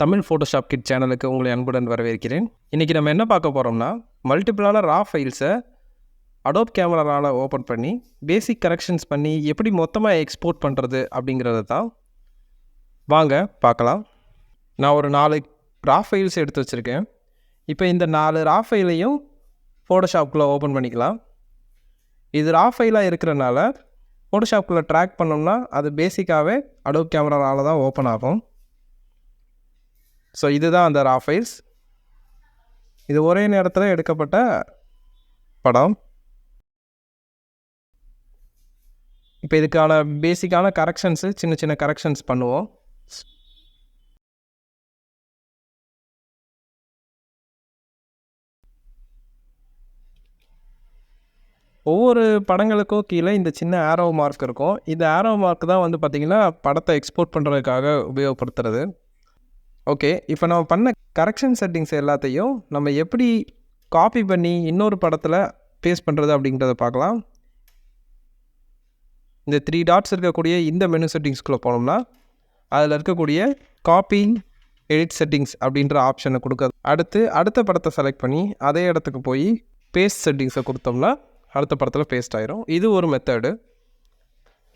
Tamil Photoshop kit சேனலுக்கு உங்களை அன்புடன் வரவேற்கிறேன். இன்றைக்கி நம்ம என்ன பார்க்க போகிறோம்னா, மல்டிபிளான ரா ஃபைல்ஸை அடோப் கேமராவில் ஓப்பன் பண்ணி பேசிக் கரெக்ஷன்ஸ் பண்ணி எப்படி மொத்தமாக எக்ஸ்போர்ட் பண்ணுறது அப்படிங்கிறத தான் வாங்க பார்க்கலாம். நான் ஒரு 4 ரா ஃபைல்ஸ் எடுத்து வச்சுருக்கேன். இப்போ இந்த 4 ரா ஃபைலையும் ஃபோட்டோஷாப்குள்ளே ஓப்பன் பண்ணிக்கலாம். இது ரா ஃபைலாக இருக்கிறனால ஃபோட்டோஷாப்குள்ளே ட்ராக் பண்ணோம்னா அது பேசிக்காகவே அடோப் கேமராவில் தான் ஓப்பன் ஆகும். ஸோ இதுதான் அந்த ரா ஃபைல்ஸ். இது ஒரே நேரத்தில் எடுக்கப்பட்ட படம். இப்போ இதுக்கான பேசிக்கான கரெக்ஷன்ஸு சின்ன சின்ன கரெக்ஷன்ஸ் பண்ணுவோம். ஒவ்வொரு படங்களுக்கும் கீழே இந்த சின்ன ஆரோ மார்க் இருக்கும். இந்த ஆரோ மார்க் தான் வந்து பார்த்திங்கன்னா படத்தை எக்ஸ்போர்ட் பண்ணுறதுக்காக உபயோகப்படுத்துறது. ஓகே, இப்போ நம்ம பண்ண கரெக்ஷன் செட்டிங்ஸ் எல்லாத்தையும் நம்ம எப்படி காப்பி பண்ணி இன்னொரு படத்தில் பேஸ்ட் பண்ணுறது அப்படிங்கிறத பார்க்கலாம். இந்த 3 டாட்ஸ் இருக்கக்கூடிய இந்த மெனு செட்டிங்ஸ்குள்ளே போனோம்னா அதில் இருக்கக்கூடிய காப்பி எடிட் செட்டிங்ஸ் அப்படின்ற ஆப்ஷனை கொடுக்க அடுத்த படத்தை செலக்ட் பண்ணி அதே இடத்துக்கு போய் பேஸ்ட் செட்டிங்ஸை கொடுத்தோம்னா அடுத்த படத்தில் பேஸ்ட் ஆயிரும். இது ஒரு மெத்தடு.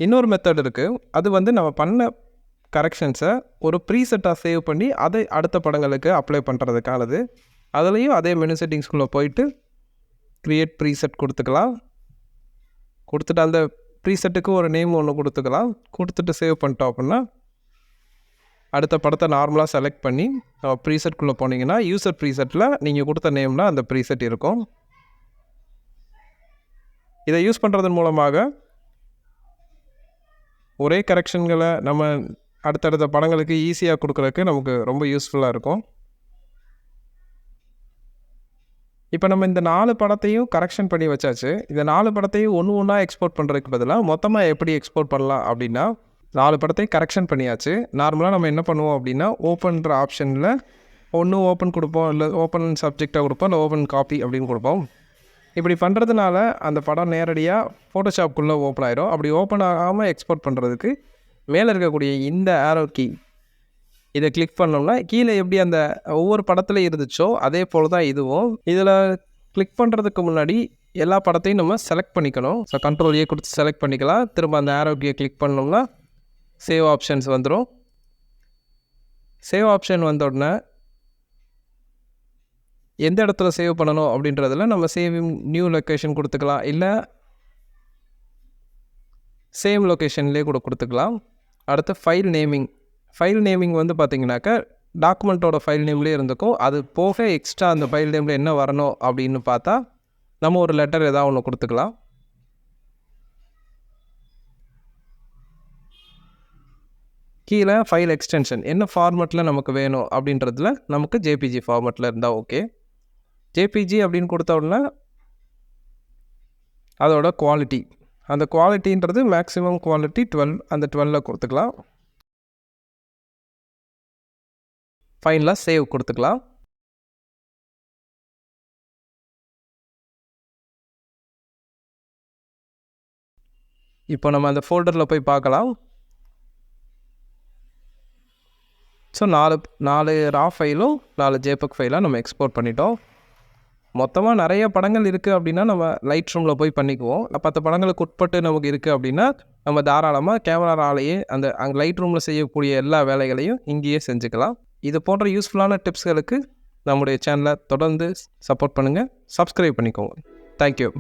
இன்னொரு மெத்தட் இருக்குது. அது வந்து நம்ம பண்ண கரெக்ஷன்ஸை ஒரு ப்ரீசெட்டாக சேவ் பண்ணி அதை அடுத்த படங்களுக்கு அப்ளை பண்ணுறதுக்கானது. அதுலேயும் அதே மெனு செட்டிங்ஸ்குள்ளே போயிட்டு க்ரியேட் ப்ரீசெட் கொடுத்துக்கலாம். கொடுத்துட்டு அந்த ப்ரீசெட்டுக்கு ஒரு நேம் ஒன்று கொடுத்துக்கலாம். கொடுத்துட்டு சேவ் பண்ணிட்டோம் அப்படின்னா அடுத்த படத்தை நார்மலாக செலக்ட் பண்ணி ப்ரீசெட்குள்ளே போனீங்கன்னா யூசர் ப்ரீசெட்டில் நீங்கள் கொடுத்த நேம்னா அந்த ப்ரீசெட் இருக்கும். இதை யூஸ் பண்ணுறதன் மூலமாக ஒரே கரெக்ஷன்களை நம்ம அடுத்தடுத்த படங்களுக்கு ஈஸியாக கொடுக்குறதுக்கு நமக்கு ரொம்ப யூஸ்ஃபுல்லாக இருக்கும். இப்போ நம்ம இந்த 4 படத்தையும் கரெக்ஷன் பண்ணி வச்சாச்சு. இந்த 4 படத்தையும் ஒன்று ஒன்றா எக்ஸ்போர்ட் பண்ணுறதுக்கு பதிலாக மொத்தமாக எப்படி எக்ஸ்போர்ட் பண்ணலாம் அப்படின்னா, 4 படத்தையும் கரெக்ஷன் பண்ணியாச்சு. நார்மலாக நம்ம என்ன பண்ணுவோம் அப்படின்னா, ஓப்பன்ற ஆப்ஷனில் ஒன்று ஓப்பன் கொடுப்போம், இல்லை ஓப்பன் சப்ஜெக்டாக கொடுப்போம், இல்லை ஓப்பன் காப்பி அப்படின்னு கொடுப்போம். இப்படி பண்ணுறதுனால அந்த படம் நேரடியாக ஃபோட்டோஷாப்குள்ளே ஓப்பன் ஆகிடும். அப்படி ஓப்பன் ஆகாமல் எக்ஸ்போர்ட் பண்ணுறதுக்கு மேலே இருக்கக்கூடிய இந்த ஆரோ கீ இதை கிளிக் பண்ணோம்னா கீழே எப்படி அந்த ஒவ்வொரு படத்தில் இருந்துச்சோ அதே போல் தான் இதுவும். இதில் கிளிக் பண்ணுறதுக்கு முன்னாடி எல்லா படத்தையும் நம்ம செலக்ட் பண்ணிக்கணும். ஸோ கண்ட்ரோல் ஏ கொடுத்து செலக்ட் பண்ணிக்கலாம். திரும்ப அந்த ஆரோ கீயை கிளிக் பண்ணோம்னா சேவ் ஆப்ஷன்ஸ் வந்துடும். சேவ் ஆப்ஷன் வந்த உடனே எந்த இடத்துல சேவ் பண்ணணும் அப்படின்றதில் நம்ம சேவிங் நியூ லொக்கேஷன் கொடுத்துக்கலாம், இல்லை சேம் லொக்கேஷன்லேயே கூட கொடுத்துக்கலாம். அடுத்து ஃபைல் நேமிங் வந்து பார்த்திங்கனாக்கா டாக்குமெண்ட்டோட ஃபைல் நேம்லேயே இருந்துக்கும். அது போக எக்ஸ்ட்ரா அந்த ஃபைல் நேமில் என்ன வரணும் அப்படின்னு பார்த்தா நம்ம ஒரு லெட்டர் ஏதாவது ஒன்று கொடுத்துக்கலாம். கீழே ஃபைல் எக்ஸ்டென்ஷன் என்ன ஃபார்மெட்டில் நமக்கு வேணும் அப்படின்றதுல நமக்கு ஜேபிஜி ஃபார்மெட்டில் இருந்தால் ஓகே. ஜேபிஜி அப்படின்னு கொடுத்த உடனே அதோட குவாலிட்டி, அந்த குவாலிட்டின்றது மேக்ஸிமம் குவாலிட்டி 12, அந்த 12 கொடுத்துக்கலாம். ஃபைனலாக சேவ் கொடுத்துக்கலாம். இப்போ நம்ம அந்த ஃபோல்டரில் போய் பார்க்கலாம். ஸோ 4 ரா ஃபைலும் 4 ஜேபக் ஃபைலாக நம்ம எக்ஸ்போர்ட் பண்ணிட்டோம். மொத்தமாக நிறைய படங்கள் இருக்குது அப்படின்னா நம்ம லைட் ரூமில் போய் பண்ணிக்குவோம். 10 படங்களுக்கு உட்பட்டு நமக்கு இருக்குது அப்படின்னா நம்ம தாராளமாக கேமராலேயே அங்கே லைட் ரூமில் செய்யக்கூடிய எல்லா வேலைகளையும் இங்கேயே செஞ்சுக்கலாம். இது போன்ற யூஸ்ஃபுல்லான டிப்ஸ்களுக்கு நம்முடைய சேனலை தொடர்ந்து சப்போர்ட் பண்ணுங்கள், சப்ஸ்கிரைப் பண்ணிக்கோங்க. தேங்க்யூ.